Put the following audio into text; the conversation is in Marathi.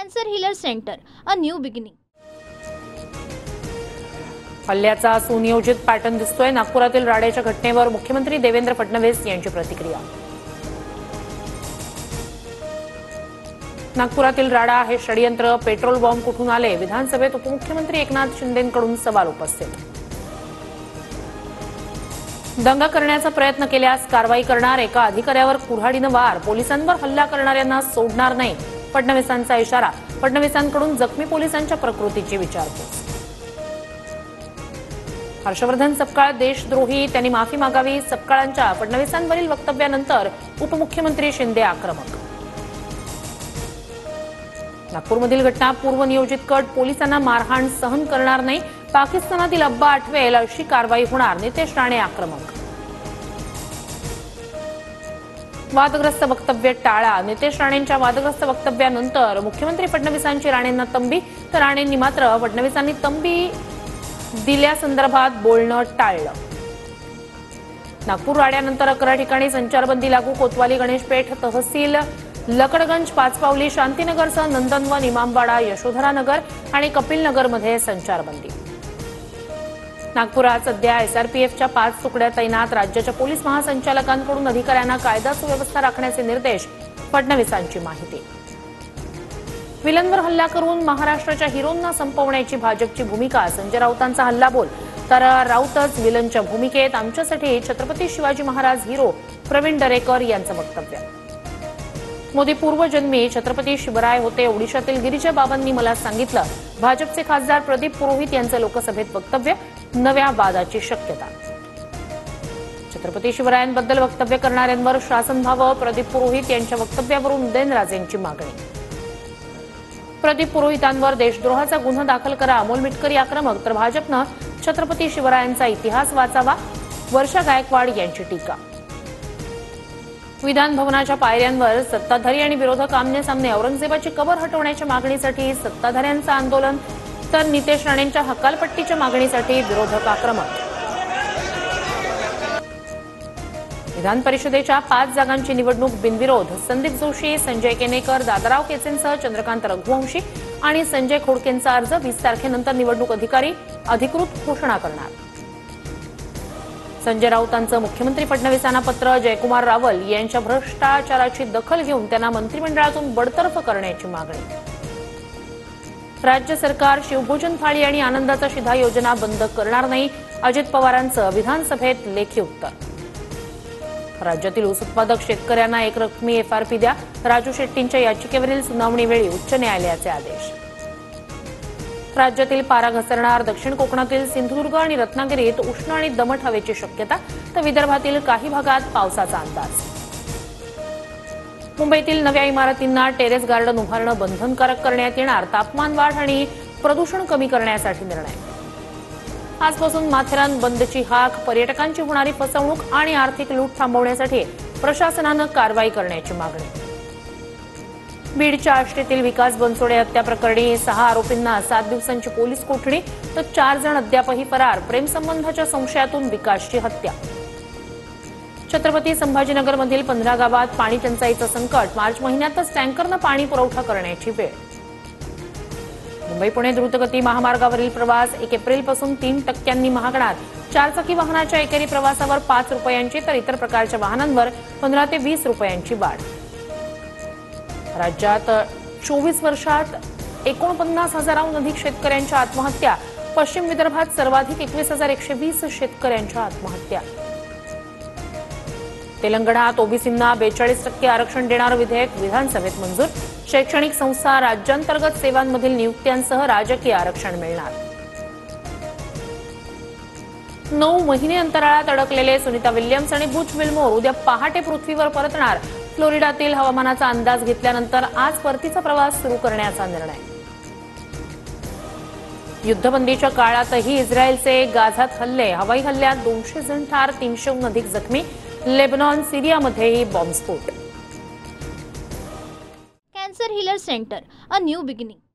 Cancer healer centre, a new beginning. हल्ल्याचा सुनियोजित पॅटर्न दिसतोय. नागपुरातील राड्याच्या घटनेवर मुख्यमंत्री देवेंद्र फडणवीस यांची प्रतिक्रिया. नागपुरातील राडा हे षडयंत्र, पेट्रोल बॉम्ब कुठून आले? विधानसभेत उपमुख्यमंत्री एकनाथ शिंदेंकडून सवाल उपस्थित. दंगा करण्याचा प्रयत्न केल्यास कारवाई करणार. एका अधिकाऱ्यावर कुऱ्हाडीनं वार. पोलिसांवर हल्ला करणाऱ्यांना सोडणार नाही. फडणवीसांचा इशारा. फडणवीसांकडून जखमी पोलिसांच्या प्रकृतीची विचारपूस. हर्षवर्धन सपकाळ देशद्रोही, त्यांनी माफी मागावी. सपकाळांच्या फडणवीसांवरील वक्तव्यानंतर उपमुख्यमंत्री शिंदे आक्रमक. नागपूरमधील घटना पूर्वनियोजित कट. पोलिसांना मारहाण सहन करणार नाही. पाकिस्तानातील अब्बा आठवेल अशी कारवाई होणार. नितेश राणे आक्रमक. वादग्रस्त वक्तव्य टाळा. नितेश राणेंच्या वादग्रस्त वक्तव्यानंतर मुख्यमंत्री फडणवीसांची राणेंना तंबी, तर राणेंनी मात्र फडणवीसांनी तंबी दिल्यासंदर्भात बोलणं टाळलं. नागपूर राड्यानंतर 11 ठिकाणी संचारबंदी लागू. कोतवाली, गणेशपेठ, तहसील लकडगंज, पाचपावली, शांतीनगरसह नंदनवन, इमामवाडा, यशोधरानगर आणि कपिलनगरमध्ये संचारबंदी. नागपुरात सध्या एसआरपीएफच्या 5 तुकड्या तैनात. राज्याच्या पोलीस महासंचालकांकडून अधिकाऱ्यांना कायदा सुव्यवस्था राखण्याचे निर्देश. फडणवीसांची माहिती. विलनवर हल्ला करून महाराष्ट्राच्या हिरोंना संपवण्याची भाजपची भूमिका. संजय राऊतांचा हल्लाबोल, तर राऊतच विलनच्या भूमिकेत. आमच्यासाठी छत्रपती शिवाजी महाराज हिरो. प्रवीण दरेकर यांचं वक्तव्य. मोदी पूर्वजन्मी छत्रपती शिवराय होते. ओडिशातील गिरिजा बाबांनी मला सांगितलं. भाजपचे खासदार प्रदीप पुरोहित यांचं लोकसभेत वक्तव्य. नव्या वादाची शक्यता. छत्रपती शिवरायांबद्दल वक्तव्य करणाऱ्यांवर शासन व्हावं. प्रदीप पुरोहित यांच्या वक्तव्यावरून उदयनराजेंची मागणी. प्रदीप पुरोहितांवर देशद्रोहाचा गुन्हा दाखल करा. अमोल मिटकरी आक्रमक, तर भाजपनं छत्रपती शिवरायांचा इतिहास वाचावा. वर्षा गायकवाड यांची टीका. विधान भवनाच्या पायऱ्यांवर सत्ताधारी आणि विरोधक आमने सामने. औरंगजेबाची कबर हटवण्याच्या मागणीसाठी सत्ताधाऱ्यांचं आंदोलन, तर नितेश राणेंच्या हकालपट्टीच्या मागणीसाठी विरोधक आक्रमक. विधान परिषदेच्या 5 जागांची निवडणूक बिनविरोध. संदीप जोशी, संजय केनेकर, दादाराव केसेंसह चंद्रकांत रघुवंशी आणि संजय खोडकेंचा अर्ज. 20 तारखेनंतर निवडणूक अधिकारी अधिकृत घोषणा करणार. संजय राऊतांचं मुख्यमंत्री फडणवीसांना पत्र. जयकुमार रावल यांच्या भ्रष्टाचाराची दखल घेऊन त्यांना मंत्रिमंडळातून बडतर्फ करण्याची मागणी. राज्य सरकार शिवभोजन थाळी आणि आनंदाचा शिधा योजना बंद करणार नाही. अजित पवारांचं विधानसभेत लेखी उत्तर. राज्यातील ऊस उत्पादक शेतकऱ्यांना एकरकमी एफआरपी द्या. राजू शेट्टींच्या याचिकेवरील सुनावणीवेळी उच्च न्यायालयाचे आदेश. राज्यातील पारा घसरणार. दक्षिण कोकणातील सिंधुदुर्ग आणि रत्नागिरीत उष्ण आणि दमट हवेची शक्यता, तर विदर्भातील काही भागात पावसाचा अंदाज. मुंबईतील नव्या इमारतींना टेरेस गार्डन उभारणं बंधनकारक करण्यात येणार. तापमान वाढ आणि प्रदूषण कमी करण्यासाठी निर्णय. आजपासून माथेरान बंदची हाक. पर्यटकांची होणारी फसवणूक आणि आर्थिक लूट थांबवण्यासाठी प्रशासनानं कारवाई करण्याची मागणी. बीडच्या आष्टीतील विकास बनसोडे हत्या प्रकरणी 6 आरोपींना 7 दिवसांची पोलीस कोठडी, तर 4 जण अद्यापही फरार. प्रेमसंबंधाच्या संशयातून विकासची हत्या. छत्रपती संभाजीनगरमधील 15 गावात पाणी टंचाईचं संकट. मार्च महिन्यातच टँकरनं पाणी पुरवठा करण्याची वेळ. मुंबई पुणे द्रुतगती महामार्गावरील प्रवास 1 एप्रिलपासून 3% महागणार. 4 चाकी वाहनाच्या एकेरी प्रवासावर 5 रुपयांची, तर इतर प्रकारच्या वाहनांवर 15 ते 20 रुपयांची वाढ. राज्यात 24 वर्षात 49,000हून अधिक शेतकऱ्यांच्या आत्महत्या. पश्चिम विदर्भात सर्वाधिक 21,120 शेतकऱ्यांच्या आत्महत्या. तेलंगणात ओबीसींना 42% आरक्षण देणारं विधेयक विधानसभेत मंजूर. शैक्षणिक संस्था, राज्यांतर्गत सेवांमधील नियुक्त्यांसह राजकीय आरक्षण मिळणार. 9 महिने अंतराळात अडकलेले सुनीता विल्यम्स आणि बुच विल्मोर उद्या पहाटे पृथ्वीवर परतणार. फ्लोरिडातील हवामानाचा अंदाज घेतल्यानंतर आज परतीचा प्रवास सुरू करण्याचा निर्णय. युद्धबंदीच्या काळातही इस्रायलचे गाझात हल्ले. हवाई हल्ल्यात 200 जण ठार, 300हून अधिक जखमी. लेबनॉन, सिरियामध्येही बॉम्बस्फोट. Cancer healer centre, a new beginning.